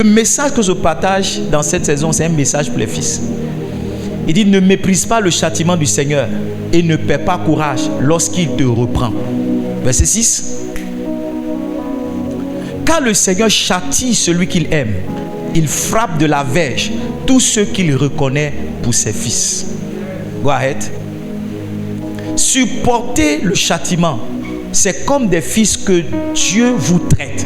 Le message que je partage dans cette saison, c'est un message pour les fils. Il dit, ne méprise pas le châtiment du Seigneur et ne perds pas courage lorsqu'il te reprend. Verset 6. Car le Seigneur châtie celui qu'il aime. Il frappe de la verge tous ceux qu'il reconnaît pour ses fils. Go ahead. Supporter le châtiment, c'est comme des fils que Dieu vous traite.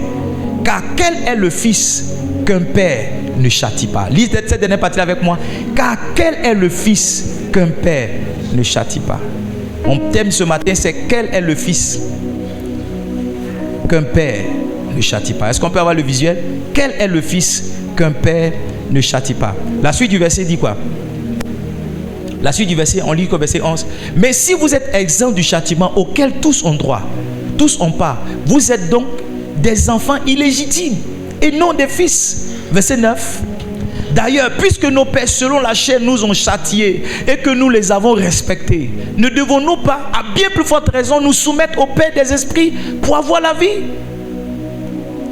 Car quel est le fils qu'un père ne châtie pas? Lisez cette dernière partie avec moi. Car quel est le fils qu'un père ne châtie pas? Mon thème ce matin, c'est quel est le fils qu'un père ne châtie pas? Est-ce qu'on peut avoir le visuel? Quel est le fils qu'un père ne châtie pas? La suite du verset dit quoi? La suite du verset, on lit au verset 11. Mais si vous êtes exempt du châtiment auquel tous ont droit, tous ont part, vous êtes donc des enfants illégitimes et non des fils. Verset 9. D'ailleurs, puisque nos pères selon la chair nous ont châtiés et que nous les avons respectés, ne devons-nous pas, à bien plus forte raison, nous soumettre au Père des esprits pour avoir la vie?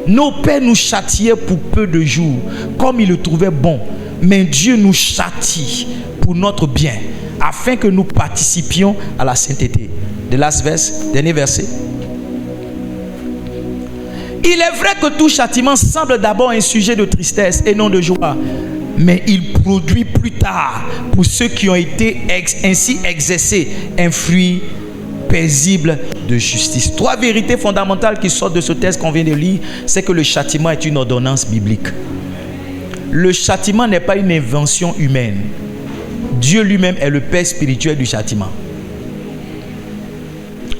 Nos pères nous châtiaient pour peu de jours, comme ils le trouvaient bon. Mais Dieu nous châtie pour notre bien, afin que nous participions à la sainteté. The last verse, dernier verset. Il est vrai que tout châtiment semble d'abord un sujet de tristesse et non de joie, mais il produit plus tard, pour ceux qui ont été ainsi exercés, un fruit paisible de justice. Trois vérités fondamentales qui sortent de ce texte qu'on vient de lire, c'est que le châtiment est une ordonnance biblique. Le châtiment n'est pas une invention humaine. Dieu lui-même est le père spirituel du châtiment.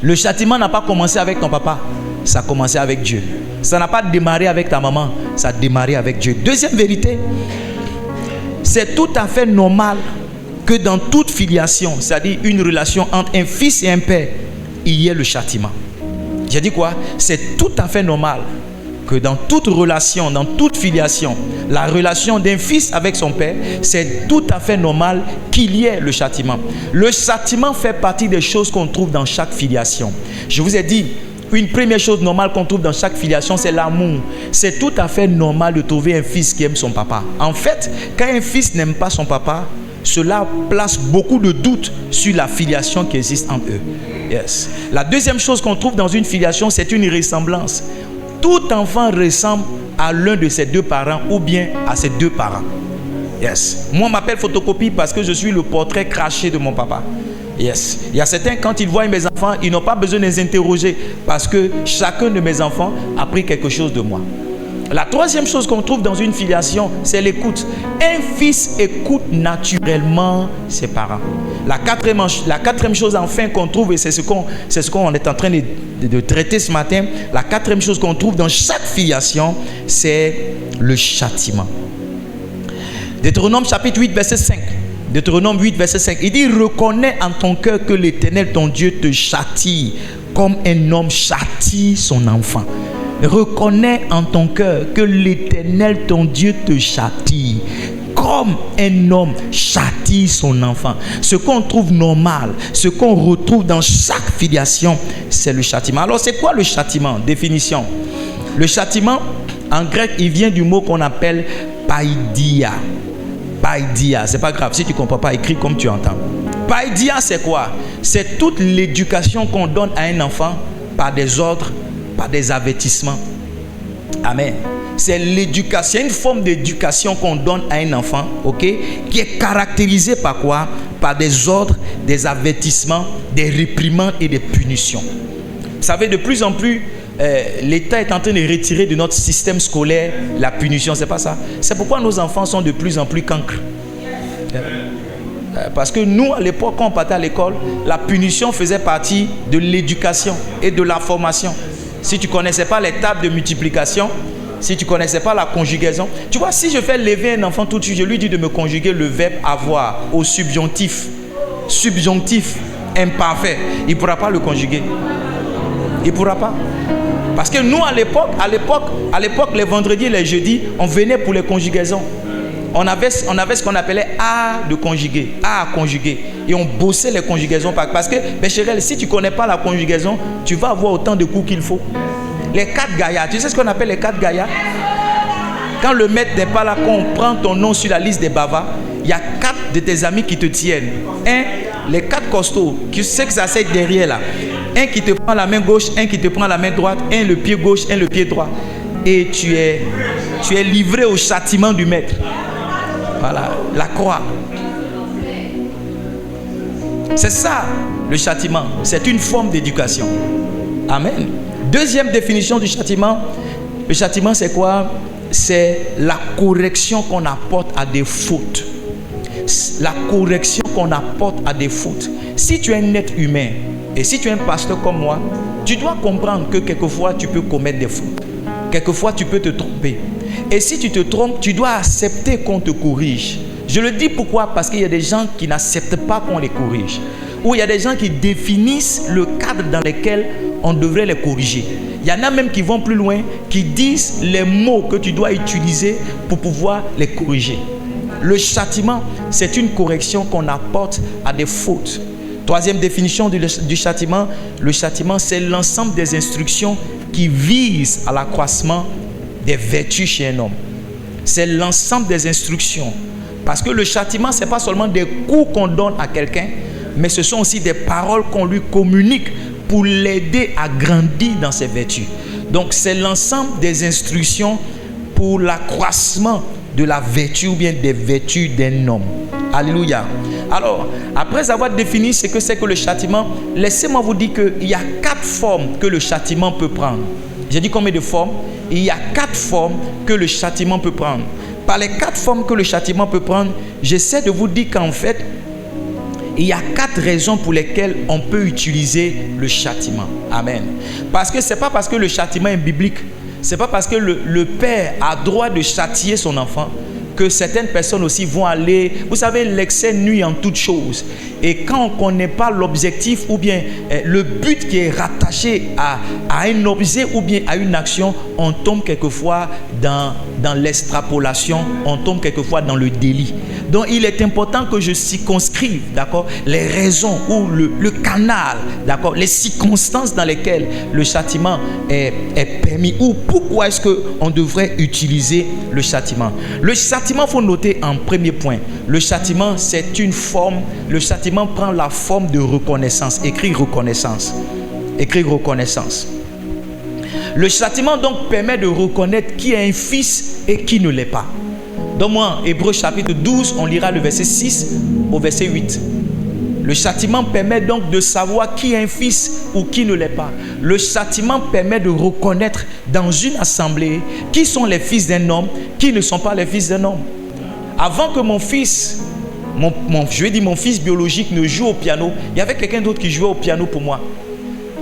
Le châtiment n'a pas commencé avec ton papa, ça a commencé avec Dieu. Ça n'a pas démarré avec ta maman, ça a démarré avec Dieu. Deuxième vérité, c'est tout à fait normal que dans toute filiation, c'est-à-dire une relation entre un fils et un père, il y ait le châtiment. J'ai dit quoi? C'est tout à fait normal que dans toute relation, dans toute filiation, la relation d'un fils avec son père, c'est tout à fait normal qu'il y ait le châtiment. Le châtiment fait partie des choses qu'on trouve dans chaque filiation. Je vous ai dit, une première chose normale qu'on trouve dans chaque filiation, c'est l'amour. C'est tout à fait normal de trouver un fils qui aime son papa. En fait, quand un fils n'aime pas son papa, cela place beaucoup de doutes sur la filiation qui existe entre eux. Yes. La deuxième chose qu'on trouve dans une filiation, c'est une ressemblance. Tout enfant ressemble à l'un de ses deux parents ou bien à ses deux parents. Yes. Moi, on m'appelle photocopie parce que je suis le portrait craché de mon papa. Yes. Il y a certains, quand ils voient mes enfants, ils n'ont pas besoin de les interroger parce que chacun de mes enfants a pris quelque chose de moi. La troisième chose qu'on trouve dans une filiation, c'est l'écoute. Un fils écoute naturellement ses parents. La quatrième chose enfin qu'on trouve, et c'est ce qu'on est en train de traiter ce matin, la quatrième chose qu'on trouve dans chaque filiation, c'est le châtiment. Deutéronome chapitre 8, verset 5. Deutéronome 8, verset 5. Il dit, reconnais en ton cœur que l'Éternel, ton Dieu, te châtie comme un homme châtie son enfant. Reconnais en ton cœur que l'Éternel, ton Dieu, te châtie comme un homme châtie son enfant. Ce qu'on trouve normal, ce qu'on retrouve dans chaque filiation, c'est le châtiment. Alors, c'est quoi le châtiment? Définition. Le châtiment, en grec, il vient du mot qu'on appelle paidia. Paidia, c'est pas grave. Si tu ne comprends pas, écris comme tu entends. Paidia, c'est quoi? C'est toute l'éducation qu'on donne à un enfant par des ordres, par des avertissements. Amen. C'est l'éducation, une forme d'éducation qu'on donne à un enfant, ok, qui est caractérisée par quoi? Par des ordres, des avertissements, des réprimandes et des punitions. Vous savez, de plus en plus, l'État est en train de retirer de notre système scolaire la punition, c'est pas ça? C'est pourquoi nos enfants sont de plus en plus cancres. Parce que nous, à l'époque, quand on partait à l'école, la punition faisait partie de l'éducation et de la formation. Si tu ne connaissais pas les tables de multiplication, si tu ne connaissais pas la conjugaison, tu vois, si je fais lever un enfant tout de suite, je lui dis de me conjuguer le verbe avoir au subjonctif imparfait, il ne pourra pas le conjuguer. Il ne pourra pas. Parce que nous, à l'époque, les vendredis et les jeudis, on venait pour les conjugaisons. On avait ce qu'on appelait A de conjuguer, A à conjuguer. Et on bossait les conjugaisons. Parce que, Bécherel, si tu ne connais pas la conjugaison, tu vas avoir autant de coups qu'il faut. Les 4 gaillards, tu sais ce qu'on appelle les 4 gaillards? Quand le maître n'est pas là, quand on prend ton nom sur la liste des bavards, il y a 4 de tes amis qui te tiennent. Les 4 costauds, qui sait que ça s'asseyent derrière là. Un qui te prend la main gauche, un qui te prend la main droite, un le pied gauche, un le pied droit. Et tu es livré au châtiment du maître. Voilà, la croix. C'est ça le châtiment. C'est une forme d'éducation. Amen. Deuxième définition du châtiment. Le châtiment, c'est quoi? C'est la correction qu'on apporte à des fautes. La correction qu'on apporte à des fautes. Si tu es un être humain et si tu es un pasteur comme moi, tu dois comprendre que quelquefois tu peux commettre des fautes. Quelquefois tu peux te tromper. Et si tu te trompes, tu dois accepter qu'on te corrige. Je le dis pourquoi? Parce qu'il y a des gens qui n'acceptent pas qu'on les corrige. Ou il y a des gens qui définissent le cadre dans lequel on devrait les corriger. Il y en a même qui vont plus loin, qui disent les mots que tu dois utiliser pour pouvoir les corriger. Le châtiment, c'est une correction qu'on apporte à des fautes. Troisième définition du châtiment, le châtiment, c'est l'ensemble des instructions qui visent à l'accroissement des vertus chez un homme. C'est l'ensemble des instructions. Parce que le châtiment, ce n'est pas seulement des coups qu'on donne à quelqu'un, mais ce sont aussi des paroles qu'on lui communique pour l'aider à grandir dans ses vertus. Donc, c'est l'ensemble des instructions pour l'accroissement de la vertu ou bien des vertus d'un homme. Alléluia. Alors, après avoir défini ce que c'est que le châtiment, laissez-moi vous dire qu'il y a 4 formes que le châtiment peut prendre. J'ai dit combien de formes? Il y a 4 formes que le châtiment peut prendre. Par les 4 formes que le châtiment peut prendre, j'essaie de vous dire qu'en fait, il y a 4 raisons pour lesquelles on peut utiliser le châtiment. Amen. Parce que ce n'est pas parce que le châtiment est biblique, ce n'est pas parce que le père a droit de châtier son enfant que certaines personnes aussi vont aller... Vous savez, l'excès nuit en toutes choses. Et quand on ne connaît pas l'objectif ou bien le but qui est rattaché à un objet ou bien à une action, on tombe quelquefois dans l'extrapolation, on tombe quelquefois dans le délit. Donc, il est important que je circonscrive, d'accord, les raisons ou le canal, d'accord, les circonstances dans lesquelles le châtiment est permis ou pourquoi est-ce qu'on devrait utiliser le châtiment. Le châtiment, il faut noter en premier point, le châtiment, c'est une forme, le châtiment prend la forme de reconnaissance. Écris reconnaissance. Écris reconnaissance. Le châtiment donc permet de reconnaître qui est un fils et qui ne l'est pas. Donne-moi Hébreux chapitre 12, on lira le verset 6 au verset 8. Le châtiment permet donc de savoir qui est un fils ou qui ne l'est pas. Le châtiment permet de reconnaître dans une assemblée qui sont les fils d'un homme, qui ne sont pas les fils d'un homme. Avant que mon fils, je vais dire mon fils biologique ne joue au piano, il y avait quelqu'un d'autre qui jouait au piano pour moi.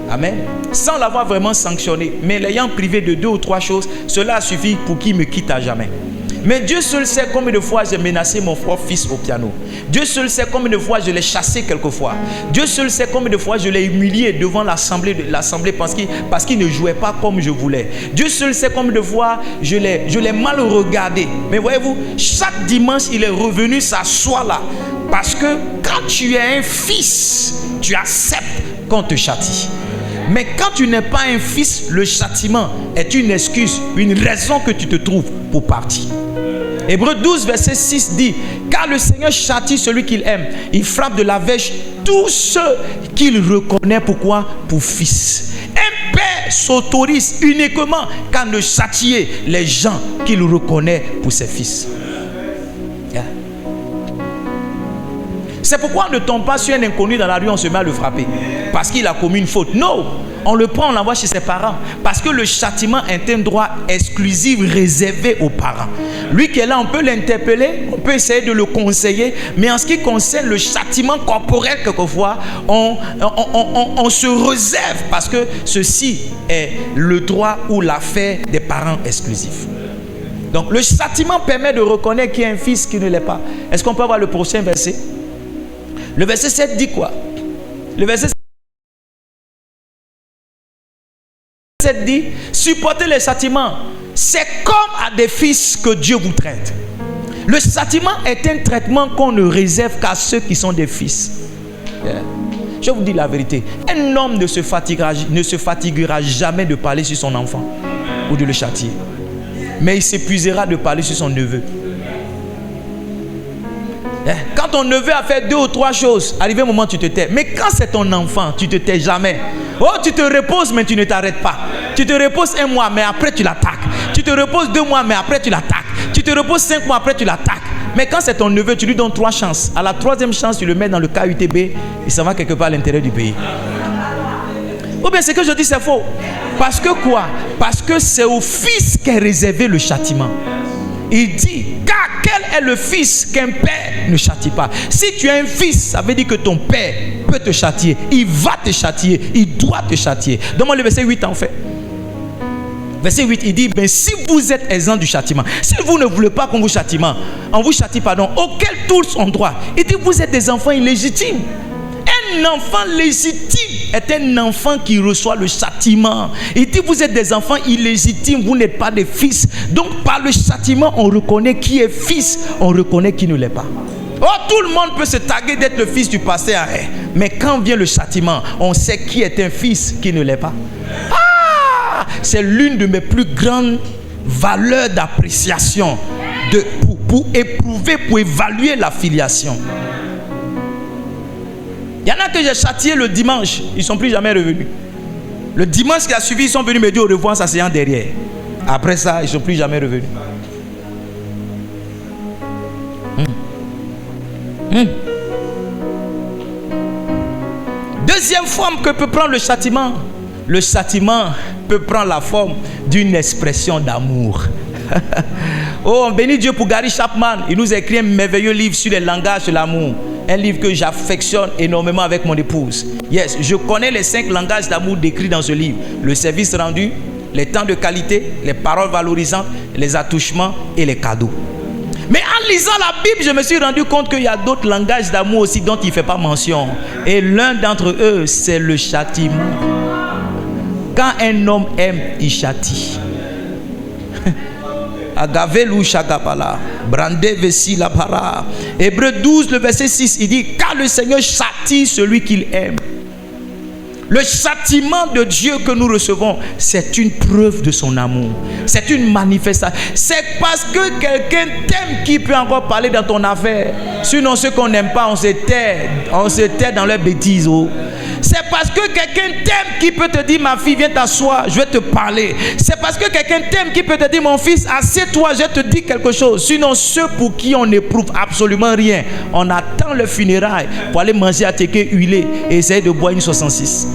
Amen. Sans l'avoir vraiment sanctionné, mais l'ayant privé de 2 ou 3 choses, cela a suffi pour qu'il me quitte à jamais. Mais Dieu seul sait combien de fois j'ai menacé mon propre fils au piano. Dieu seul sait combien de fois je l'ai chassé quelquefois. Dieu seul sait combien de fois je l'ai humilié devant l'assemblée parce qu'il ne jouait pas comme je voulais. Dieu seul sait combien de fois je l'ai mal regardé. Mais voyez-vous, chaque dimanche, il est revenu s'asseoir là. Parce que quand tu es un fils, tu acceptes qu'on te châtie. Mais quand tu n'es pas un fils, le châtiment est une excuse, une raison que tu te trouves pour partir. Hébreux 12, verset 6 dit: car le Seigneur châtie celui qu'il aime. Il frappe de la verge tous ceux qu'il reconnaît. Pourquoi? Pour fils. Un père s'autorise uniquement qu'à ne châtier les gens qu'il reconnaît pour ses fils. Yeah. C'est pourquoi on ne tombe pas sur un inconnu dans la rue, on se met à le frapper parce qu'il a commis une faute. Non, on le prend, on l'envoie chez ses parents parce que le châtiment est un droit exclusif réservé aux parents. Lui qui est là, on peut l'interpeller, on peut essayer de le conseiller, mais en ce qui concerne le châtiment corporel, quelquefois, on se réserve parce que ceci est le droit ou l'affaire des parents exclusifs. Donc le châtiment permet de reconnaître qu'il y a un fils qui ne l'est pas. Est-ce qu'on peut avoir le prochain verset? Le verset 7 dit quoi? Le verset 7 dit: supportez les châtiments, c'est comme à des fils que Dieu vous traite. Le châtiment est un traitement qu'on ne réserve qu'à ceux qui sont des fils. Yeah. Je vous dis la vérité, un homme ne se fatiguera jamais de parler sur son enfant ou de le châtier. mais il s'épuisera de parler sur son neveu. Quand ton neveu a fait 2 ou 3 choses, arrivé un moment tu te tais. Mais quand c'est ton enfant, tu te tais jamais. Oh, tu te reposes mais tu ne t'arrêtes pas. Tu te reposes 1 mois mais après tu l'attaques. Tu te reposes 2 mois mais après tu l'attaques. Tu te reposes 5 mois après tu l'attaques. Mais quand c'est ton neveu, tu lui donnes 3 chances. À la 3e chance, tu le mets dans le KUTB, il s'en va quelque part à l'intérieur du pays. Ou bien ce que je dis c'est faux. Parce que quoi? Parce que c'est au fils qu'est réservé le châtiment. Il dit, car quel est le fils qu'un père ne châtie pas? Si tu as un fils, ça veut dire que ton père peut te châtier. Il va te châtier. Il doit te châtier. Donne-moi le verset 8 en fait. Verset 8, il dit, mais si vous êtes exempt du châtiment, si vous ne voulez pas qu'on vous châtie, auquel tous ont droit. Il dit, vous êtes des enfants illégitimes. Un enfant légitime est un enfant qui reçoit le châtiment. Il dit, vous êtes des enfants illégitimes, vous n'êtes pas des fils. Donc par le châtiment, on reconnaît qui est fils, on reconnaît qui ne l'est pas. Oh, tout le monde peut se taguer d'être le fils du pasteur. Mais quand vient le châtiment, on sait qui est un fils, qui ne l'est pas. C'est l'une de mes plus grandes valeurs d'appréciation pour éprouver, pour évaluer la filiation. Il y en a que j'ai châtié le dimanche, ils ne sont plus jamais revenus. Le dimanche qui a suivi, ils sont venus me dire au revoir en s'asseyant derrière. Après ça, ils ne sont plus jamais revenus. Deuxième forme que peut prendre le châtiment. Le châtiment peut prendre la forme d'une expression d'amour. Oh, on bénit Dieu pour Gary Chapman. Il nous a écrit un merveilleux livre sur les langages de l'amour. Un livre que j'affectionne énormément avec mon épouse. Yes, je connais les 5 langages d'amour décrits dans ce livre. Le service rendu, les temps de qualité, les paroles valorisantes, les attouchements et les cadeaux. Mais en lisant la Bible, je me suis rendu compte qu'il y a d'autres langages d'amour aussi dont il ne fait pas mention. Et l'un d'entre eux, c'est le châtiment. Quand un homme aime, il châtie. Agavelu shagapala, brande vesi la para. Hébreux 12, le verset 6, il dit, car le Seigneur châtie celui qu'il aime. Le châtiment de Dieu que nous recevons, c'est une preuve de son amour. C'est une manifestation. C'est parce que quelqu'un t'aime qui peut encore parler dans ton affaire. Sinon, ceux qu'on n'aime pas, on se tait dans leurs bêtises. Oh. C'est parce que quelqu'un t'aime qui peut te dire, ma fille, viens t'asseoir, je vais te parler. C'est parce que quelqu'un t'aime qui peut te dire, mon fils, assieds-toi, je te dis quelque chose. Sinon, ceux pour qui on n'éprouve absolument rien, on attend le funérail pour aller manger à téké huilé et essayer de boire une 66.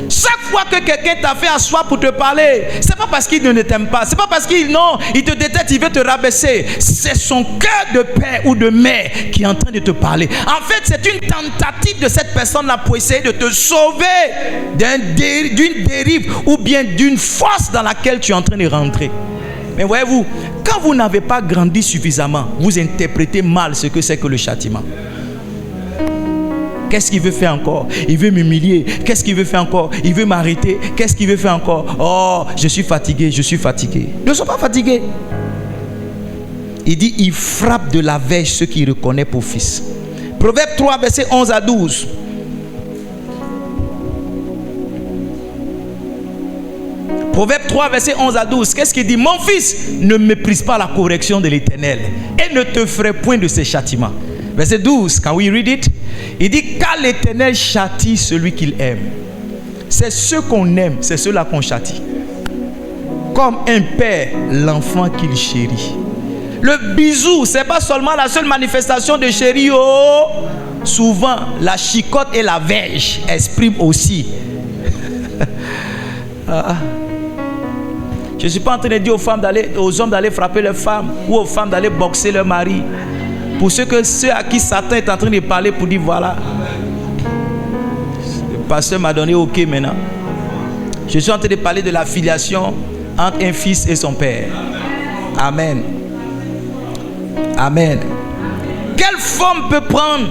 Chaque fois que quelqu'un t'a fait asseoir pour te parler, c'est pas parce qu'il ne t'aime pas, c'est pas parce qu'il te déteste, il veut te rabaisser. C'est son cœur de père ou de mère qui est en train de te parler. En fait, c'est une tentative de cette personne-là pour essayer de te sauver d'une dérive ou bien d'une force dans laquelle tu es en train de rentrer. Mais voyez-vous, quand vous n'avez pas grandi suffisamment, vous interprétez mal ce que c'est que le châtiment. Qu'est-ce qu'il veut faire encore? Il veut m'humilier. Qu'est-ce qu'il veut faire encore? Il veut m'arrêter. Qu'est-ce qu'il veut faire encore? Oh, je suis fatigué, je suis fatigué. Ne sois pas fatigué. Il dit, il frappe de la verge ceux qu'il reconnaît pour fils. Proverbe 3, verset 11 à 12. Proverbe 3, verset 11 à 12. Qu'est-ce qu'il dit? Mon fils, ne méprise pas la correction de l'Éternel et ne te ferai point de ses châtiments. Verset 12, can we read it? Il dit, car l'Éternel châtie celui qu'il aime. C'est ceux qu'on aime, c'est ceux-là qu'on châtie. Comme un père, l'enfant qu'il chérit. Le bisou, c'est pas seulement la seule manifestation de chéri. Oh, souvent, la chicotte et la verge expriment aussi. Je ne suis pas en train de dire aux hommes d'aller frapper leurs femmes ou aux femmes d'aller boxer leur mari. Pour ceux à qui Satan est en train de parler pour dire voilà. Le pasteur m'a donné OK maintenant. Je suis en train de parler de la filiation entre un fils et son père. Amen. Amen. Quelle forme peut prendre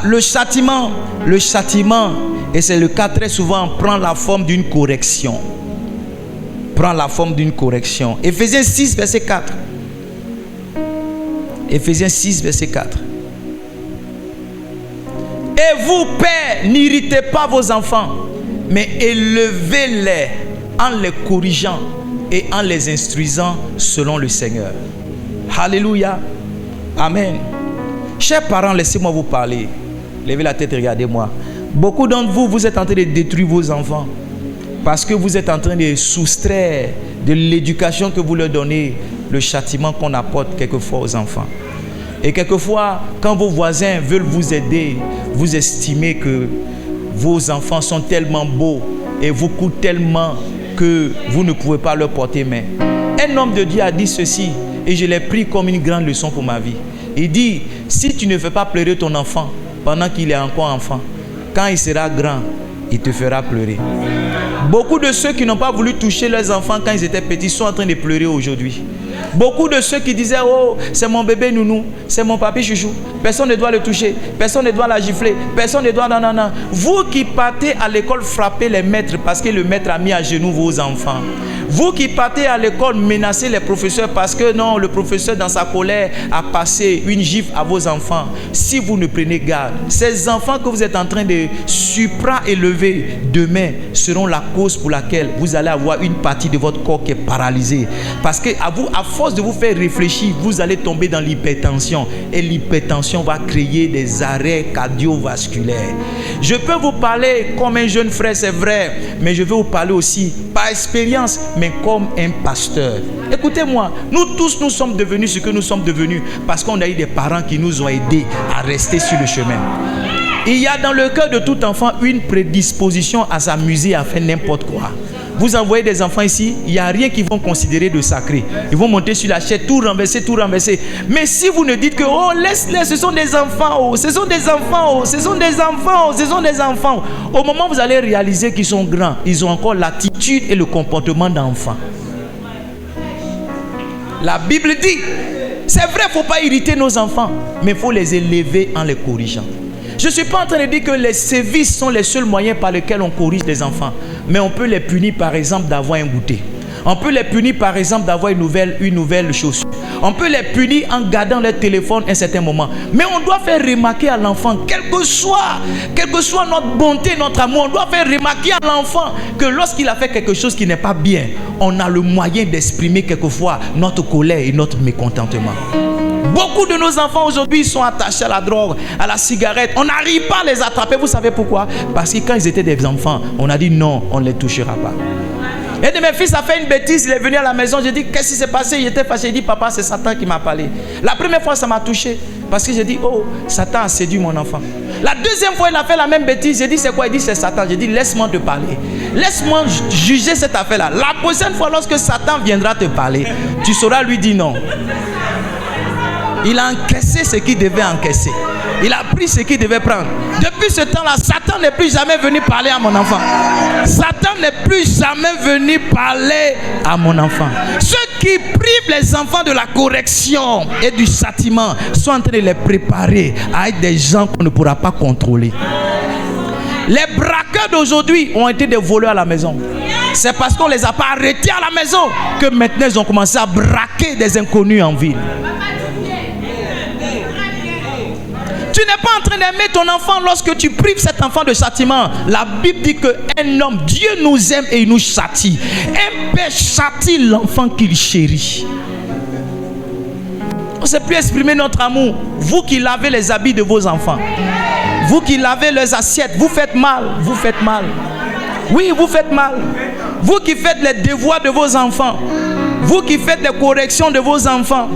le châtiment? Le châtiment, et c'est le cas très souvent, prend la forme d'une correction. Prend la forme d'une correction. Éphésiens 6, verset 4. Éphésiens 6, verset 4. Et vous, pères, n'irritez pas vos enfants, mais élevez-les en les corrigeant et en les instruisant selon le Seigneur. Alléluia. Amen. Chers parents, laissez-moi vous parler. Levez la tête et regardez-moi. Beaucoup d'entre vous, vous êtes en train de détruire vos enfants parce que vous êtes en train de soustraire de l'éducation que vous leur donnez, le châtiment qu'on apporte quelquefois aux enfants. Et quelquefois, quand vos voisins veulent vous aider, vous estimez que vos enfants sont tellement beaux et vous coûtent tellement que vous ne pouvez pas leur porter main. Un homme de Dieu a dit ceci et je l'ai pris comme une grande leçon pour ma vie. Il dit, si tu ne fais pas pleurer ton enfant pendant qu'il est encore enfant, quand il sera grand, il te fera pleurer. Beaucoup de ceux qui n'ont pas voulu toucher leurs enfants quand ils étaient petits sont en train de pleurer aujourd'hui. Beaucoup de ceux qui disaient, oh, c'est mon bébé nounou, c'est mon papi chouchou, personne ne doit le toucher, personne ne doit la gifler, personne ne doit... Non. Vous qui partez à l'école frapper les maîtres parce que le maître a mis à genoux vos enfants. Vous qui partez à l'école menacer les professeurs parce que non, le professeur dans sa colère a passé une gifle à vos enfants. Si vous ne prenez garde, ces enfants que vous êtes en train de supra-élever demain seront la cause pour laquelle vous allez avoir une partie de votre corps qui est paralysée. Parce que à force de vous faire réfléchir, vous allez tomber dans l'hypertension. Et l'hypertension va créer des arrêts cardiovasculaires. Je peux vous parler comme un jeune frère, c'est vrai, mais je vais vous parler aussi par expérience, mais comme un pasteur. Écoutez-moi, nous tous, nous sommes devenus ce que nous sommes devenus parce qu'on a eu des parents qui nous ont aidés à rester sur le chemin. Il y a dans le cœur de tout enfant une prédisposition à s'amuser, à faire n'importe quoi. Vous envoyez des enfants ici, il n'y a rien qu'ils vont considérer de sacré. Ils vont monter sur la chaise, tout renverser, tout renverser. Mais si vous ne dites que, oh, laisse-les, ce sont des enfants, oh, ce sont des enfants, oh, ce sont des enfants, oh, ce sont des enfants. Au moment où vous allez réaliser qu'ils sont grands, ils ont encore l'attitude et le comportement d'enfants. La Bible dit, c'est vrai, il ne faut pas irriter nos enfants, mais il faut les élever en les corrigeant. Je ne suis pas en train de dire que les sévices sont les seuls moyens par lesquels on corrige les enfants. Mais on peut les punir par exemple d'avoir un goûter. On peut les punir par exemple d'avoir une nouvelle chaussure. On peut les punir en gardant leur téléphone à un certain moment. Mais on doit faire remarquer à l'enfant, quelle que soit notre bonté, notre amour, on doit faire remarquer à l'enfant que lorsqu'il a fait quelque chose qui n'est pas bien, on a le moyen d'exprimer quelquefois notre colère et notre mécontentement. Beaucoup de nos enfants aujourd'hui sont attachés à la drogue, à la cigarette. On n'arrive pas à les attraper. Vous savez pourquoi? Parce que quand ils étaient des enfants, on a dit non, on ne les touchera pas. Un de mes fils a fait une bêtise, il est venu à la maison, j'ai dit qu'est-ce qui s'est passé? Il était fâché, il dit papa, c'est Satan qui m'a parlé. La première fois ça m'a touché parce que j'ai dit oh, Satan a séduit mon enfant. La deuxième fois il a fait la même bêtise, j'ai dit c'est quoi? Il dit c'est Satan. J'ai dit laisse-moi te parler, laisse-moi juger cette affaire-là. La prochaine fois lorsque Satan viendra te parler, tu sauras lui dire non. Il a encaissé ce qu'il devait encaisser. Il a pris ce qu'il devait prendre. Depuis ce temps-là, Satan n'est plus jamais venu parler à mon enfant. Satan n'est plus jamais venu parler à mon enfant. Ceux qui privent les enfants de la correction et du châtiment sont en train de les préparer à être des gens qu'on ne pourra pas contrôler. Les braqueurs d'aujourd'hui ont été des voleurs à la maison. C'est parce qu'on ne les a pas arrêtés à la maison que maintenant ils ont commencé à braquer des inconnus en ville. Tu n'es pas en train d'aimer ton enfant lorsque tu prives cet enfant de châtiment. La Bible dit qu'un homme, Dieu nous aime et il nous châtie. Un père châtie l'enfant qu'il chérit. On ne sait plus exprimer notre amour. Vous qui lavez les habits de vos enfants, vous qui lavez leurs assiettes, vous faites mal. Vous faites mal. Oui, vous faites mal. Vous qui faites les devoirs de vos enfants, vous qui faites les corrections de vos enfants,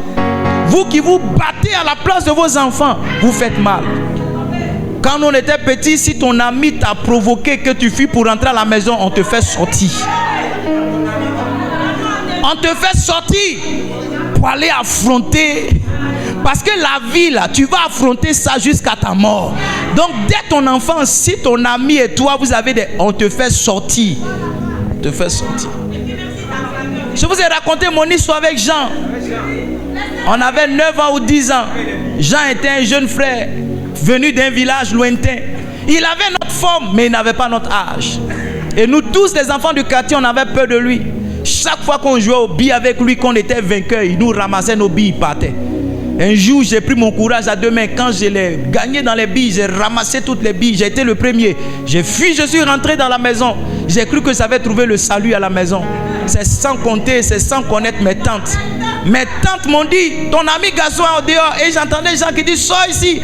vous qui vous battez à la place de vos enfants, vous faites mal. Quand on était petit, si ton ami t'a provoqué que tu fuis pour rentrer à la maison, on te fait sortir. On te fait sortir pour aller affronter. Parce que la vie là, tu vas affronter ça jusqu'à ta mort. Donc dès ton enfance, si ton ami et toi, vous avez on te fait sortir. On te fait sortir. Je vous ai raconté mon histoire avec Jean. On avait 9 ans ou 10 ans. Jean était un jeune frère venu d'un village lointain. Il avait notre forme, mais il n'avait pas notre âge. Et nous tous, les enfants du quartier, on avait peur de lui. Chaque fois qu'on jouait aux billes avec lui, qu'on était vainqueur, il nous ramassait nos billes, il partait. Un jour, j'ai pris mon courage à deux mains. Quand je l'ai gagné dans les billes, j'ai ramassé toutes les billes. J'ai été le premier. J'ai fui, je suis rentré dans la maison. J'ai cru que j'avais trouvé le salut à la maison. C'est sans compter, c'est sans connaître mes tantes. Mes tantes m'ont dit, ton ami garçon est au dehors. Et j'entendais des gens qui disent, sors ici,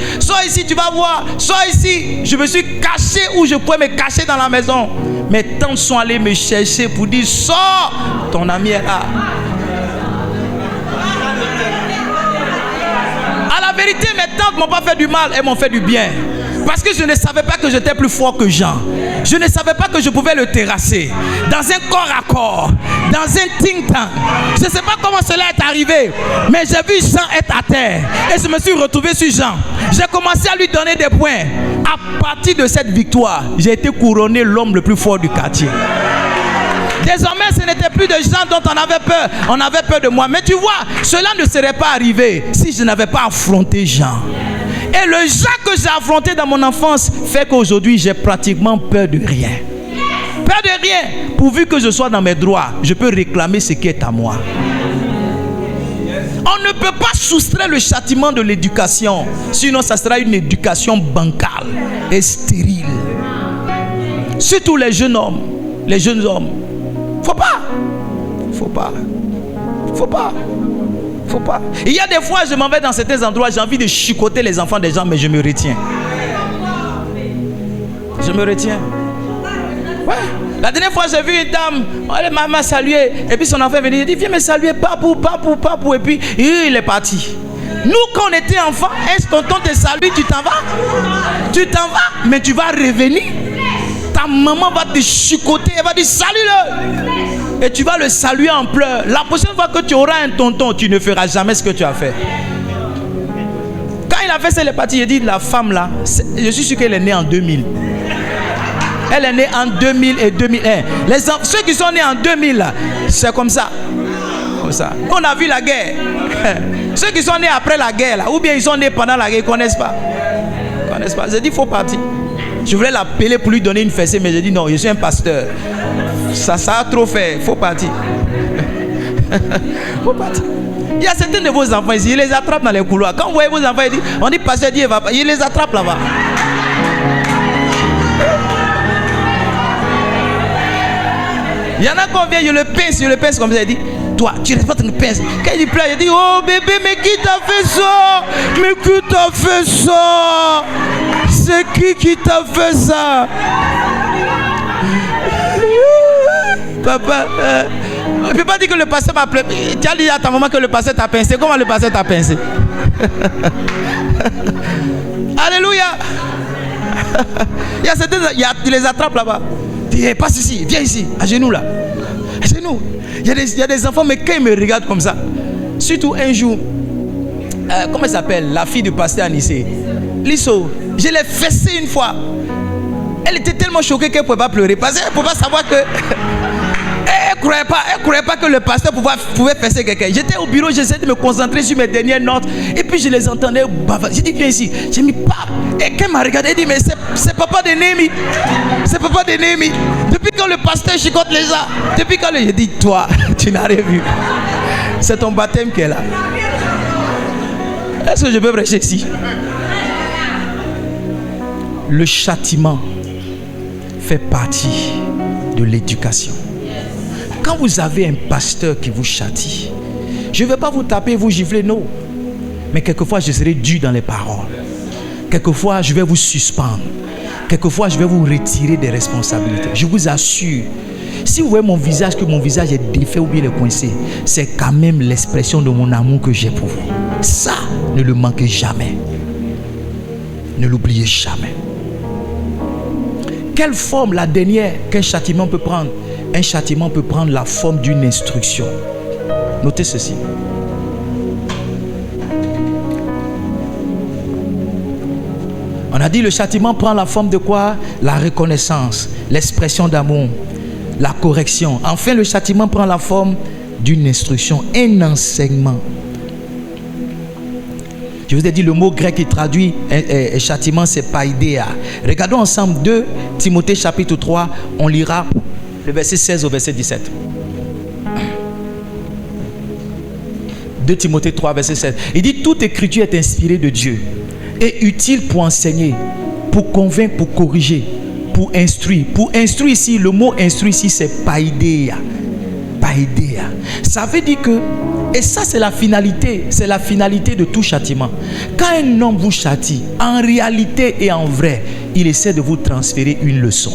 tu vas voir, sors ici. Je me suis caché où je pouvais me cacher dans la maison. Mes tantes sont allées me chercher pour dire, sors, ton ami est là. À la vérité, mes tantes ne m'ont pas fait du mal, elles m'ont fait du bien. Parce que je ne savais pas que j'étais plus fort que Jean. Je ne savais pas que je pouvais le terrasser. Dans un corps à corps, dans un think tank. Je ne sais pas comment cela est arrivé. Mais j'ai vu Jean être à terre. Et je me suis retrouvé sur Jean. J'ai commencé à lui donner des points. À partir de cette victoire, j'ai été couronné l'homme le plus fort du quartier. Désormais, ce n'était plus de gens dont on avait peur. On avait peur de moi. Mais tu vois, cela ne serait pas arrivé si je n'avais pas affronté Jean. Et le Jean que j'ai affronté dans mon enfance fait qu'aujourd'hui, j'ai pratiquement peur de rien. Peur de rien. Pourvu que je sois dans mes droits, je peux réclamer ce qui est à moi. On ne peut pas soustraire le châtiment de l'éducation. Sinon, ça sera une éducation bancale et stérile. Surtout les jeunes hommes. Les jeunes hommes. Faut pas. Il y a des fois, je m'en vais dans certains endroits, j'ai envie de chicoter les enfants des gens, mais je me retiens. Ouais. La dernière fois, j'ai vu une dame, elle m'a salué, et puis son enfant est venu, il dit, viens me saluer, papou, et puis il est parti. Nous, quand on était enfants, est-ce que tonton te salue, tu t'en vas, mais tu vas revenir. Ta maman va te chicoter, elle va dire salut-le. Et tu vas le saluer en pleurs. La prochaine fois que tu auras un tonton, tu ne feras jamais ce que tu as fait. Quand il a fait ça, il est parti. Il dit, la femme là, je suis sûr qu'elle est née en 2000. Elle est née en 2000 et 2001. Ceux qui sont nés en 2000 là, c'est comme ça. On a vu la guerre. Ceux qui sont nés après la guerre là, ou bien ils sont nés pendant la guerre, ils ne connaissent pas. J'ai dit, il faut partir. Je voulais l'appeler pour lui donner une fessée, mais j'ai dit non, je suis un pasteur. Ça a trop fait, faut partir. Il y a certains de vos enfants ici, ils les attrapent dans les couloirs. Quand vous voyez vos enfants, on dit pasteur, il les attrape là-bas. Il y en a qui vient, je le pince comme ça, il dit, toi, tu restes pas de me pince. Quand il pleure, il dit, oh bébé, mais qui t'a fait ça? C'est qui t'a fait ça? Papa, on ne peut pas dire que le pasteur m'a pleuré. Tu as dit à ta maman que le pasteur t'a pincé. Comment le pasteur t'a pincé? Alléluia. Il y a certains, tu les attrapes là-bas. Dis, passe ici, viens ici, à genoux là. À genoux. Il y a des enfants, mais quand ils me regardent comme ça, surtout un jour, comment elle s'appelle? La fille du pasteur Anissé. Lisso, je l'ai fessée une fois. Elle était tellement choquée qu'elle ne pouvait pas pleurer. Parce qu'elle ne pouvait pas savoir que... Elle ne croyait pas que le pasteur pouvait fesser quelqu'un. J'étais au bureau, j'essayais de me concentrer sur mes dernières notes. Et puis je les entendais bavarder. J'ai dit, viens ici. J'ai mis pap. Et quand elle m'a regardé, elle dit, mais c'est papa de Némi. C'est papa de Némi. Depuis quand le pasteur chicote les gens. Depuis quand j'ai dit, toi, tu n'as rien vu. C'est ton baptême qui est là. Est-ce que je peux prêcher ici? Le châtiment fait partie de l'éducation. Quand vous avez un pasteur qui vous châtie, je ne vais pas vous taper et vous gifler, non. Mais quelquefois, je serai dur dans les paroles. Quelquefois, je vais vous suspendre. Quelquefois, je vais vous retirer des responsabilités. Je vous assure, si vous voyez mon visage, que mon visage est défait ou bien est coincé, c'est quand même l'expression de mon amour que j'ai pour vous. Ça, ne le manquez jamais. Ne l'oubliez jamais. Quelle forme la dernière qu'un châtiment peut prendre? Un châtiment peut prendre la forme d'une instruction. Notez ceci. On a dit le châtiment prend la forme de quoi? La reconnaissance, l'expression d'amour, la correction. Enfin, le châtiment prend la forme d'une instruction, un enseignement. Je vous ai dit le mot grec qui traduit châtiment, c'est païdéa. Regardons ensemble 2 Timothée chapitre 3, on lira le verset 16 au verset 17. 2 Timothée 3, verset 7. Il dit, toute écriture est inspirée de Dieu et utile pour enseigner, pour convaincre, pour corriger, pour instruire. Pour instruire ici, le mot instruire ici, c'est paideia. Paideia. Ça veut dire que, et ça c'est la finalité de tout châtiment. Quand un homme vous châtie, en réalité et en vrai, il essaie de vous transférer une leçon.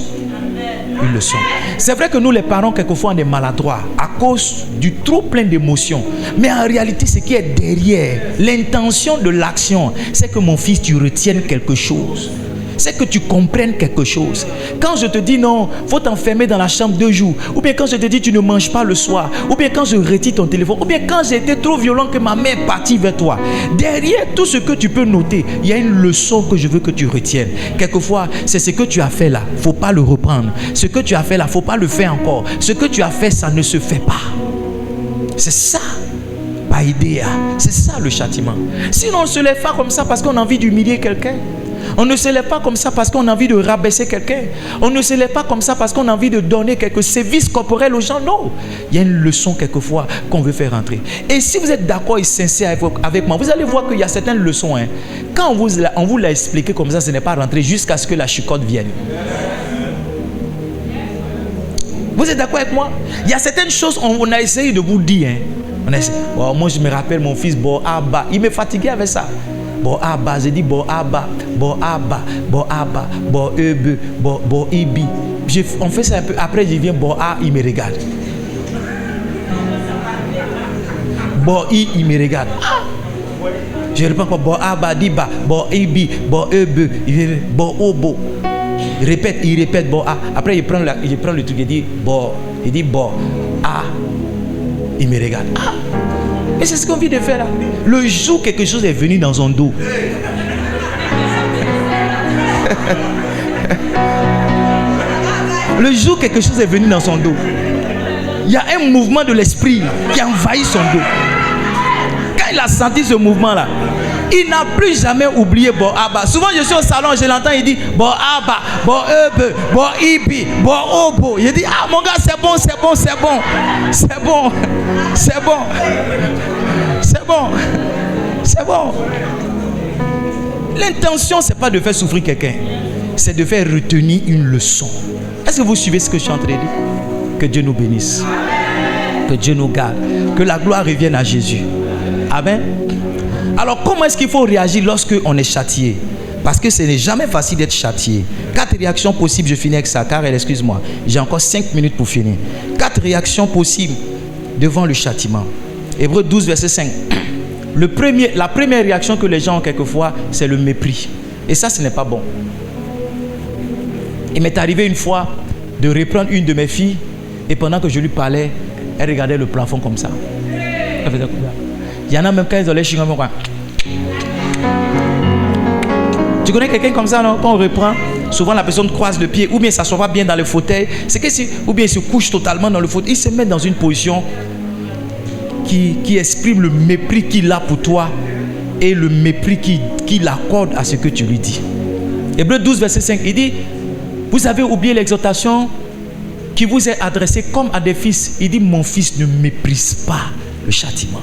Une leçon. C'est vrai que nous les parents quelquefois on est maladroits à cause du trop plein d'émotions. Mais en réalité ce qui est derrière, l'intention de l'action, c'est que mon fils tu retiennes quelque chose. C'est que tu comprennes quelque chose. Quand je te dis non, faut t'enfermer dans la chambre 2 jours, ou bien quand je te dis tu ne manges pas le soir, ou bien quand je retire ton téléphone, ou bien quand j'ai été trop violent que ma mère est partie vers toi, derrière tout ce que tu peux noter, il y a une leçon que je veux que tu retiennes. Quelquefois, c'est ce que tu as fait là, faut pas le reprendre. Ce que tu as fait là, faut pas le faire encore. Ce que tu as fait, ça ne se fait pas. C'est ça. Païdéa. C'est ça le châtiment. Sinon, on ne se lève pas comme ça parce qu'on a envie d'humilier quelqu'un. On ne se lève pas comme ça parce qu'on a envie de rabaisser quelqu'un. On ne se lève pas comme ça parce qu'on a envie de donner quelques sévices corporels aux gens. Non. Il y a une leçon quelquefois qu'on veut faire rentrer. Et si vous êtes d'accord et sincère avec moi, vous allez voir qu'il y a certaines leçons. Quand on vous l'a expliqué comme ça, ce n'est pas rentré jusqu'à ce que la chicotte vienne. Vous êtes d'accord avec moi? Il y a certaines choses on a essayé de vous dire. On a essayé. Oh, moi je me rappelle mon fils Boaba. Il me fatiguait avec ça. Boaba, j'ai dit Boaba, Boaba, Boaba, Boebe, Boibi. On fait ça un peu. Après, je viens Boa, il me regarde. Boi, il me regarde. Je réponds quoi? Boaba, Diba, Boibi, Boebe, Boobo. Il répète Boa. Après, il prend le truc, il dit Bo, A. Il me regarde. Et c'est ce qu'on vient de faire là. Le jour quelque chose est venu dans son dos. Le jour quelque chose est venu dans son dos. Il y a un mouvement de l'esprit qui a envahi son dos. Quand il a senti ce mouvement là, il n'a plus jamais oublié Boaba. Souvent je suis au salon, je l'entends, il dit Boaba, Boebe, Boibi, Boobo. Il dit ah mon gars c'est bon. L'intention c'est pas de faire souffrir quelqu'un, c'est de faire retenir une leçon. Est-ce que vous suivez ce que je suis en train de dire? Que Dieu nous bénisse, que Dieu nous garde, que la gloire revienne à Jésus. Amen. Alors comment est-ce qu'il faut réagir lorsque on est châtié? Parce que ce n'est jamais facile d'être châtié. 4 réactions possibles, je finis avec ça, car excuse-moi, j'ai encore 5 minutes pour finir. 4 réactions possibles devant le châtiment. Hébreux 12, verset 5. La première réaction que les gens ont quelquefois, c'est le mépris. Et ça, ce n'est pas bon. Il m'est arrivé une fois de reprendre une de mes filles, et pendant que je lui parlais, elle regardait le plafond comme ça. Elle faisait comme ça. Il y en a même quand ils ont les chigons, quoi. Tu connais quelqu'un comme ça, non? Quand on reprend, souvent la personne croise le pied, ou bien s'assoit pas bien dans le fauteuil. C'est que ou bien il se couche totalement dans le fauteuil. Il se met dans une position qui exprime le mépris qu'il a pour toi et le mépris qu'il accorde à ce que tu lui dis. Hébreux 12, verset 5, il dit, vous avez oublié l'exhortation qui vous est adressée comme à des fils. Il dit, mon fils, ne méprise pas le châtiment.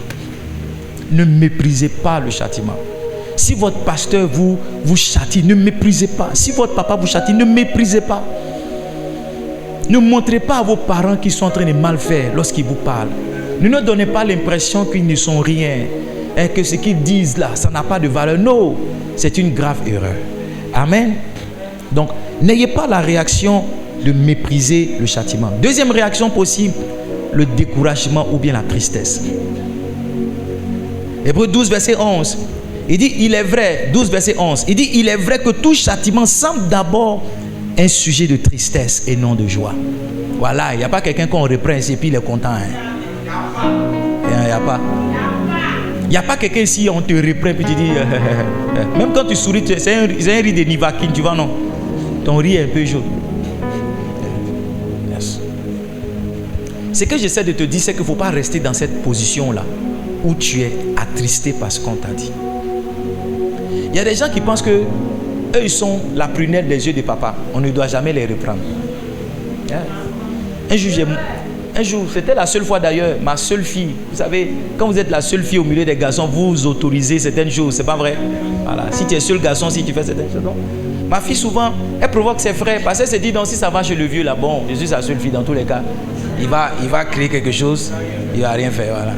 Ne méprisez pas le châtiment. Si votre pasteur vous châtie, ne méprisez pas. Si votre papa vous châtie, ne méprisez pas. Ne montrez pas à vos parents qu'ils sont en train de mal faire lorsqu'ils vous parlent. Ne leur donnez pas l'impression qu'ils ne sont rien et que ce qu'ils disent là, ça n'a pas de valeur. Non, c'est une grave erreur. Amen. Donc, n'ayez pas la réaction de mépriser le châtiment. Deuxième réaction possible, le découragement ou bien la tristesse. Hébreux 12, verset 11. Il dit, il est vrai, 12, verset 11. Il dit, il est vrai que tout châtiment semble d'abord un sujet de tristesse et non de joie. Voilà, il n'y a pas quelqu'un qu'on reprend ici et puis il est content. Il n'y a pas. Il n'y a pas quelqu'un ici, on te reprend et puis tu dis, même quand tu souris, c'est un rire de Nivakin, tu vois, non? Ton rire est un peu jaune. Yes. Ce que j'essaie de te dire, c'est qu'il ne faut pas rester dans cette position-là où tu es attristé par ce qu'on t'a dit. Il y a des gens qui pensent que eux, ils sont la prunelle des yeux de papa. On ne doit jamais les reprendre. Yeah. Un jour, c'était la seule fois d'ailleurs, ma seule fille. Vous savez, quand vous êtes la seule fille au milieu des garçons, vous autorisez certaines choses, c'est pas vrai? Voilà. Si tu es seul garçon, si tu fais certaines choses, non. Ma fille, souvent, elle provoque ses frères parce qu'elle se dit, non, si ça va chez le vieux là, bon, je suis sa seule fille dans tous les cas. Il va créer quelque chose, il va rien faire, voilà.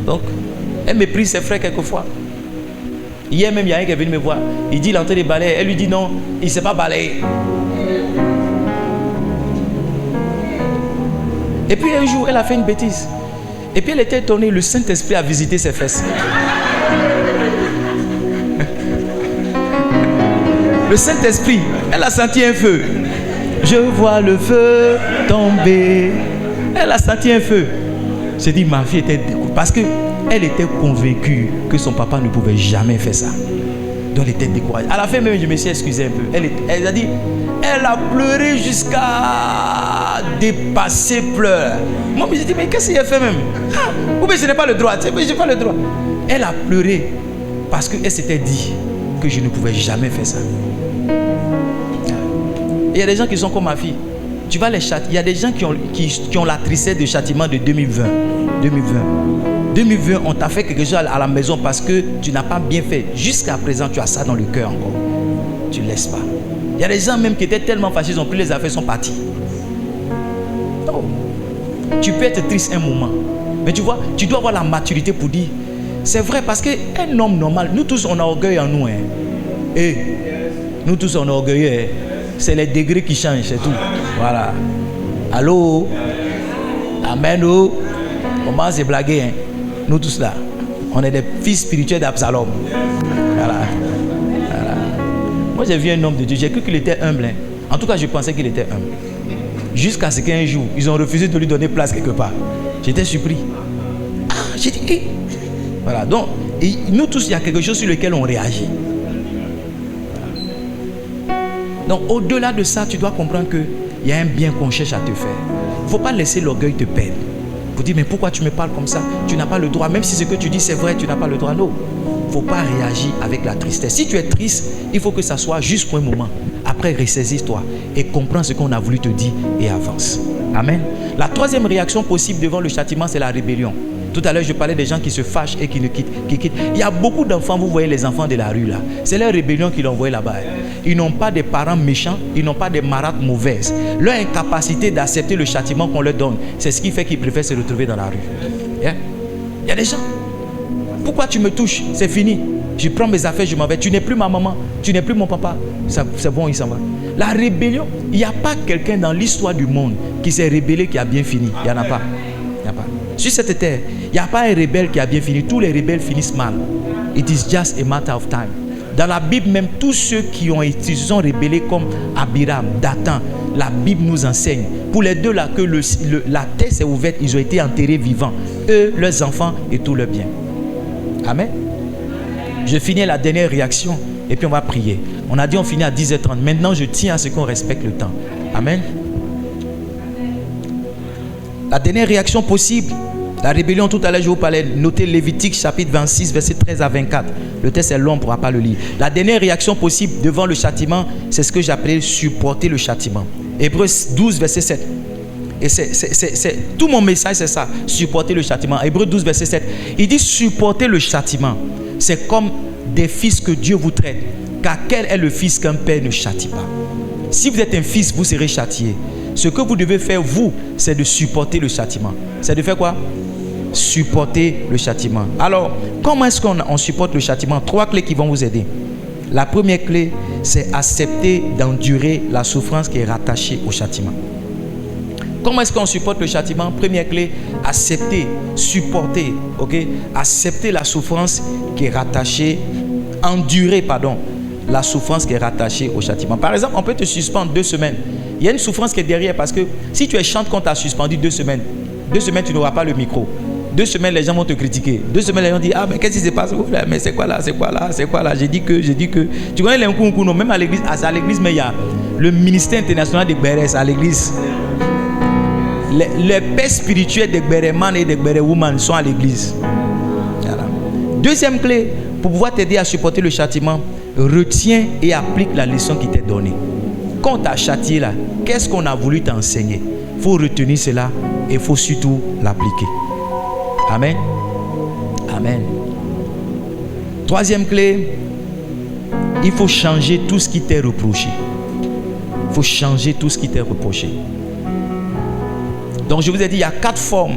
Donc, elle méprise ses frères quelquefois. Hier même, il y a un qui est venu me voir. Il dit, il est en train de balayer. Elle lui dit, non, il ne sait pas balayer. Et puis un jour, elle a fait une bêtise. Et puis elle était étonnée, le Saint-Esprit a visité ses fesses. Le Saint-Esprit, elle a senti un feu. Je vois le feu tomber. Elle a senti un feu. J'ai dit, ma fille était dégoûtée. Parce qu'elle était convaincue que son papa ne pouvait jamais faire ça. Donc elle était découragée. À la fin même, je me suis excusé un peu. Elle a dit, elle a pleuré jusqu'à dépasser pleurs. Moi, je me suis dit, mais qu'est-ce qu'elle a fait même? Ou bien je n'ai pas le droit. Je n'ai pas le droit. Elle a pleuré parce qu'elle s'était dit que je ne pouvais jamais faire ça. Il y a des gens qui sont comme ma fille. Tu vas les châtier. Il y a des gens qui ont la tristesse de châtiment de 2020. 2020, on t'a fait quelque chose à la maison parce que tu n'as pas bien fait. Jusqu'à présent, tu as ça dans le cœur encore. Tu ne laisses pas. Il y a des gens même qui étaient tellement fâchés, ils ont pris les affaires, ils sont partis. Oh. Tu peux être triste un moment. Mais tu vois, tu dois avoir la maturité pour dire. C'est vrai parce qu'un homme normal, nous tous on a orgueil en nous. Hein. Et nous tous on est orgueilleux. Hein. C'est les degrés qui changent, c'est tout. Voilà. Allô? Amen. Oh. Comment c'est blagué, hein? Nous tous là. On est des fils spirituels d'Absalom. Voilà. Voilà. Moi j'ai vu un homme de Dieu, j'ai cru qu'il était humble. Hein. En tout cas, je pensais qu'il était humble. Jusqu'à ce qu'un jour, ils ont refusé de lui donner place quelque part. J'étais surpris. Ah, j'ai dit, hey. Voilà. Donc, nous tous, il y a quelque chose sur lequel on réagit. Donc, au-delà de ça, tu dois comprendre qu'il y a un bien qu'on cherche à te faire. Il ne faut pas laisser l'orgueil te perdre. Pour dire, mais pourquoi tu me parles comme ça? Tu n'as pas le droit. Même si ce que tu dis, c'est vrai, tu n'as pas le droit. Non. Il ne faut pas réagir avec la tristesse. Si tu es triste, il faut que ça soit juste pour un moment. Après, ressaisis-toi et comprends ce qu'on a voulu te dire et avance. Amen. La troisième réaction possible devant le châtiment, c'est la rébellion. Tout à l'heure, je parlais des gens qui se fâchent et qui quittent. Il y a beaucoup d'enfants, vous voyez les enfants de la rue là. C'est leur rébellion qui l'ont envoyé là-bas. Ils n'ont pas des parents méchants, ils n'ont pas des marades mauvaises. Leur incapacité d'accepter le châtiment qu'on leur donne, c'est ce qui fait qu'ils préfèrent se retrouver dans la rue. Yeah? Il y a des gens. Pourquoi tu me touches? C'est fini. Je prends mes affaires, je m'en vais. Tu n'es plus ma maman, tu n'es plus mon papa. C'est bon, il s'en va. La rébellion, il n'y a pas quelqu'un dans l'histoire du monde qui s'est rébellé qui a bien fini. Il n'y en a pas. Il n'y a pas. Sur cette terre, il n'y a pas un rebelle qui a bien fini. Tous les rebelles finissent mal. It is just a matter of time. Dans la Bible même, tous ceux qui se sont rébellés comme Abiram, Dathan, la Bible nous enseigne. Pour les deux là, que la terre s'est ouverte, ils ont été enterrés vivants. Eux, leurs enfants et tout leur bien. Amen. Je finis la dernière réaction et puis on va prier. On a dit on finit à 10h30. Maintenant, je tiens à ce qu'on respecte le temps. Amen. La dernière réaction possible, la rébellion, tout à l'heure je vous parlais, notez Lévitique chapitre 26, verset 13 à 24. Le texte est long, on ne pourra pas le lire. La dernière réaction possible devant le châtiment, c'est ce que j'appelais supporter le châtiment. Hébreux 12, verset 7. Et tout mon message, c'est ça, supporter le châtiment. Hébreux 12, verset 7. Il dit supporter le châtiment. C'est comme des fils que Dieu vous traite. Car quel est le fils qu'un père ne châtie pas? Si vous êtes un fils, vous serez châtié. Ce que vous devez faire, vous, c'est de supporter le châtiment. C'est de faire quoi? Supporter le châtiment. Alors, comment est-ce qu'on supporte le châtiment? 3 clés qui vont vous aider. La première clé, c'est accepter d'endurer la souffrance qui est rattachée au châtiment. Comment est-ce qu'on supporte le châtiment? Première clé, accepter, supporter, ok? Accepter la souffrance qui est rattachée, endurer, la souffrance qui est rattachée au châtiment. Par exemple, on peut te suspendre 2 semaines. Il y a une souffrance qui est derrière parce que si tu es chante qu'on t'a suspendu 2 semaines, 2 semaines tu n'auras pas le micro. 2 semaines les gens vont te critiquer. 2 semaines les gens disent ah mais qu'est-ce qui se passe? Mais c'est quoi là? C'est quoi là? C'est quoi là? J'ai dit que. Tu connais les Nkunku, non? Même à l'église, mais il y a le ministère international des Bérès à l'église. Les pères spirituels des Béréman et des Béréwoman sont à l'église. Voilà. Deuxième clé, pour pouvoir t'aider à supporter le châtiment, retiens et applique la leçon qui t'est donnée. Quand on t'a châtié là, qu'est-ce qu'on a voulu t'enseigner? Il faut retenir cela et il faut surtout l'appliquer. Amen. Amen. Troisième clé, il faut changer tout ce qui t'est reproché. Il faut changer tout ce qui t'est reproché. Donc je vous ai dit, il y a 4 formes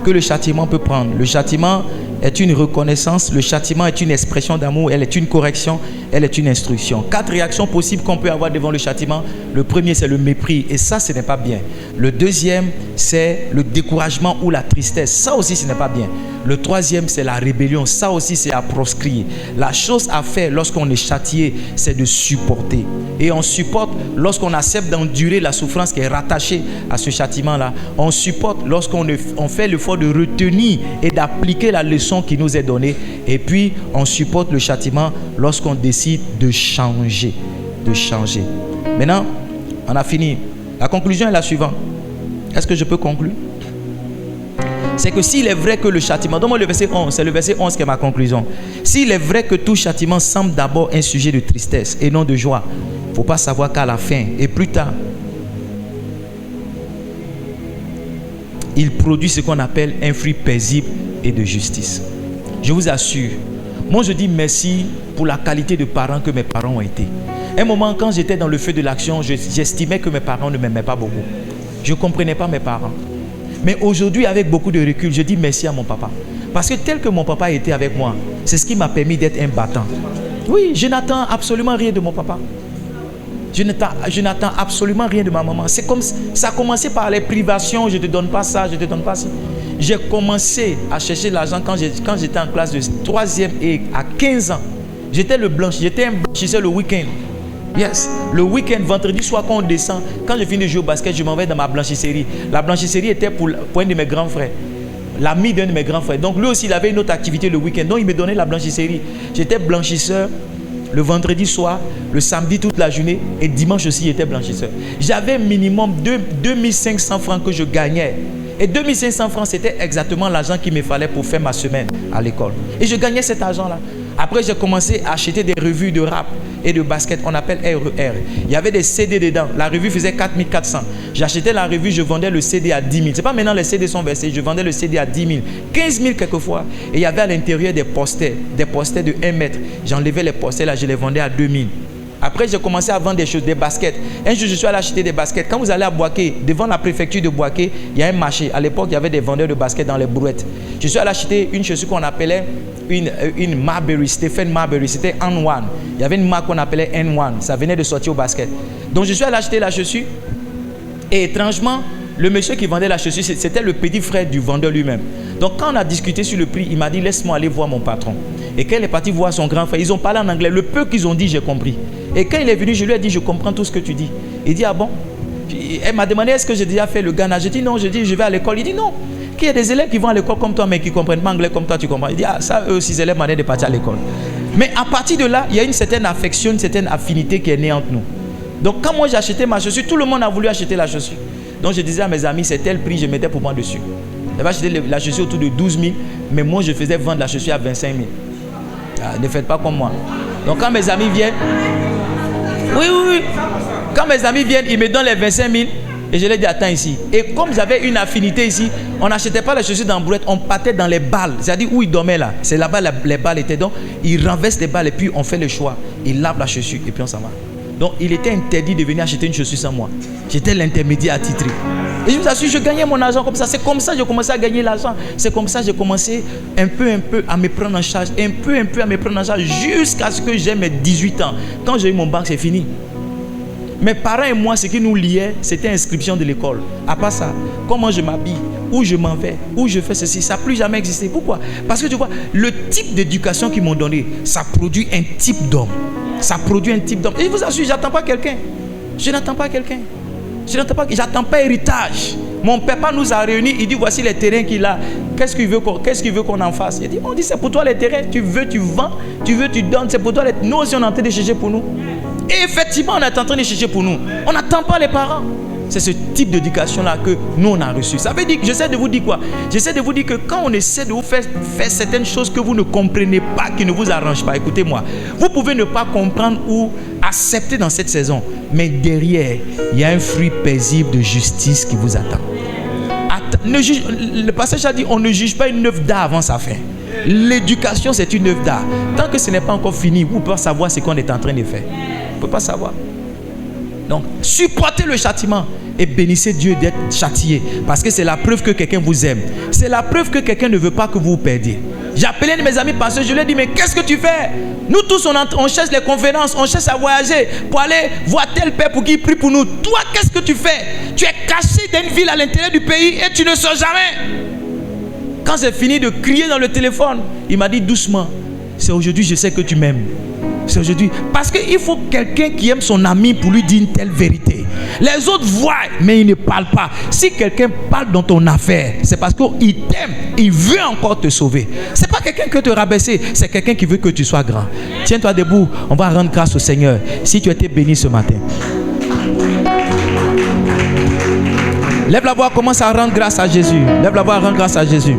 que le châtiment peut prendre. Le châtiment est une reconnaissance, le châtiment est une expression d'amour, elle est une correction, elle est une instruction. 4 réactions possibles qu'on peut avoir devant le châtiment. Le premier, c'est le mépris, et ça, ce n'est pas bien. Le deuxième, c'est le découragement ou la tristesse. Ça aussi, ce n'est pas bien. Le troisième, c'est la rébellion. Ça aussi, c'est à proscrire. La chose à faire lorsqu'on est châtié, c'est de supporter. Et on supporte lorsqu'on accepte d'endurer la souffrance qui est rattachée à ce châtiment-là. On supporte lorsqu'on fait l'effort de retenir et d'appliquer la leçon qui nous est donnée. Et puis, on supporte le châtiment lorsqu'on décide de changer. De changer. Maintenant, on a fini. La conclusion est la suivante. Est-ce que je peux conclure? C'est que s'il est vrai que le châtiment, donne-moi le verset 11, c'est le verset 11 qui est ma conclusion. S'il est vrai que tout châtiment semble d'abord un sujet de tristesse et non de joie, il ne faut pas savoir qu'à la fin et plus tard, il produit ce qu'on appelle un fruit paisible et de justice. Je vous assure, moi je dis merci pour la qualité de parents que mes parents ont été. Un moment, quand j'étais dans le feu de l'action, j'estimais que mes parents ne m'aimaient pas beaucoup. Je ne comprenais pas mes parents. Mais aujourd'hui, avec beaucoup de recul, je dis merci à mon papa. Parce que tel que mon papa était avec moi, c'est ce qui m'a permis d'être un battant. Oui, je n'attends absolument rien de mon papa. Je n'attends absolument rien de ma maman. C'est comme ça a commencé par les privations. Je ne te donne pas ça, je ne te donne pas ça. J'ai commencé à chercher l'argent quand j'étais en classe de 3e et à 15 ans. J'étais un blanchisseur le week-end. Yes, le week-end, vendredi soir, quand on descend, quand je finis de jouer au basket, je m'en vais dans ma blanchisserie. La blanchisserie était pour un de mes grands frères, l'ami d'un de mes grands frères. Donc lui aussi, il avait une autre activité le week-end. Donc il me donnait la blanchisserie. J'étais blanchisseur le vendredi soir, le samedi toute la journée et dimanche aussi, j'étais blanchisseur. J'avais minimum 2500 francs que je gagnais. Et 2500 francs, c'était exactement l'argent qu'il me fallait pour faire ma semaine à l'école. Et je gagnais cet argent-là. Après, j'ai commencé à acheter des revues de rap et de basket. On appelle RER. Il y avait des CD dedans. La revue faisait 4400. J'achetais la revue, je vendais le CD à 10 000. Ce n'est pas maintenant les CD sont versés. Je vendais le CD à 10 000. 15 000 quelquefois. Et il y avait à l'intérieur des posters de 1 mètre. J'enlevais les posters là, je les vendais à 2 000. Après, j'ai commencé à vendre des choses, des baskets. Un jour, je suis allé acheter des baskets. Quand vous allez à Boaké, devant la préfecture de Boaké, il y a un marché. À l'époque, il y avait des vendeurs de baskets dans les brouettes. Je suis allé acheter une chaussure qu'on appelait une Marbury, Stephen Marbury. C'était N1. Il y avait une marque qu'on appelait N1. Ça venait de sortir au basket. Donc, je suis allé acheter la chaussure. Et étrangement, le monsieur qui vendait la chaussure, c'était le petit frère du vendeur lui-même. Donc, quand on a discuté sur le prix, il m'a dit, laisse-moi aller voir mon patron. Et quand il est parti voir son grand frère, ils ont parlé en anglais. Le peu qu'ils ont dit, j'ai compris. Et quand il est venu, je lui ai dit, je comprends tout ce que tu dis. Il dit, ah bon? Elle m'a demandé, est-ce que j'ai déjà fait le Ghana? J'ai dit, non, je vais à l'école. Il dit, non. Qu'il y a des élèves qui vont à l'école comme toi, mais qui ne comprennent pas anglais comme toi, tu comprends. Il dit, ah, ça, eux aussi, élèves m'ont de partir à l'école. Mais à partir de là, il y a une certaine affection, une certaine affinité qui est née entre nous. Donc, quand moi j'ai acheté ma chaussure, tout le monde a voulu acheter la chaussure. Donc, je disais à mes amis, c'est tel prix, je mettais pour moi dessus. J'avais acheté la chaussure autour de 12 000, mais moi, je faisais vendre la chaussure à 25 000. Ah, ne faites pas comme moi. Donc, quand mes amis viennent, oui. Quand mes amis viennent, ils me donnent les 25 000 et je leur dis, attends ici. Et comme j'avais une affinité ici, on n'achetait pas les chaussures dans brouette, on partait dans les balles. C'est-à-dire où ils dormaient là. C'est là-bas les balles étaient. Donc, ils renversent les balles et puis on fait le choix. Ils lavent la chaussure et puis on s'en va. Donc, il était interdit de venir acheter une chaussure sans moi. J'étais l'intermédiaire attitré. Et je vous assure, je gagnais mon argent comme ça. C'est comme ça que j'ai commencé à gagner l'argent. C'est comme ça que j'ai commencé un peu à me prendre en charge. Un peu à me prendre en charge jusqu'à ce que j'ai mes 18 ans. Quand j'ai eu mon bac, c'est fini. Mes parents et moi, ce qui nous liait, c'était l'inscription de l'école. À part ça, comment je m'habille, où je m'en vais, où je fais ceci, ça n'a plus jamais existé. Pourquoi? Parce que tu vois, le type d'éducation qu'ils m'ont donné, ça produit un type d'homme. Ça produit un type d'homme. Et je vous assure, je n'attends pas quelqu'un. Je n'attends pas quelqu'un. J'attends pas héritage. Mon papa nous a réunis, il dit voici les terrains qu'il a. Qu'est-ce qu'il veut qu'on en fasse? Il dit, on dit c'est pour toi les terrains, tu veux, tu vends, tu veux, tu donnes, c'est pour toi. Nous aussi on est en train de chercher pour nous. Et effectivement, on est en train de chercher pour nous. On n'attend pas les parents. C'est ce type d'éducation-là que nous, on a reçu. Ça veut dire que j'essaie de vous dire quoi? J'essaie de vous dire que quand on essaie de vous faire certaines choses que vous ne comprenez pas, qui ne vous arrangent pas, écoutez-moi, vous pouvez ne pas comprendre ou accepter dans cette saison. Mais derrière, il y a un fruit paisible de justice qui vous attend. le passage a dit, on ne juge pas une œuvre d'art avant sa fin. L'éducation, c'est une œuvre d'art. Tant que ce n'est pas encore fini, vous ne pouvez pas savoir ce qu'on est en train de faire. Vous ne pouvez pas savoir. Donc, supportez le châtiment et bénissez Dieu d'être châtié. Parce que c'est la preuve que quelqu'un vous aime. C'est la preuve que quelqu'un ne veut pas que vous vous perdiez. J'ai appelé un de mes amis pasteurs, je lui ai dit, mais qu'est-ce que tu fais? Nous tous, on cherche les conférences, on cherche à voyager pour aller voir tel père pour qu'il prie pour nous. Toi, qu'est-ce que tu fais? Tu es caché dans une ville à l'intérieur du pays et tu ne sors jamais. Quand j'ai fini de crier dans le téléphone, il m'a dit doucement, c'est aujourd'hui, je sais que tu m'aimes. C'est aujourd'hui. Parce qu'il faut quelqu'un qui aime son ami pour lui dire une telle vérité. Les autres voient, mais ils ne parlent pas. Si quelqu'un parle dans ton affaire, c'est parce qu'il t'aime. Il veut encore te sauver. Ce n'est pas quelqu'un qui veut te rabaisser. C'est quelqu'un qui veut que tu sois grand. Tiens-toi debout. On va rendre grâce au Seigneur. Si tu as été béni ce matin. Lève la voix, commence à rendre grâce à Jésus. Lève la voix, rendre grâce à Jésus.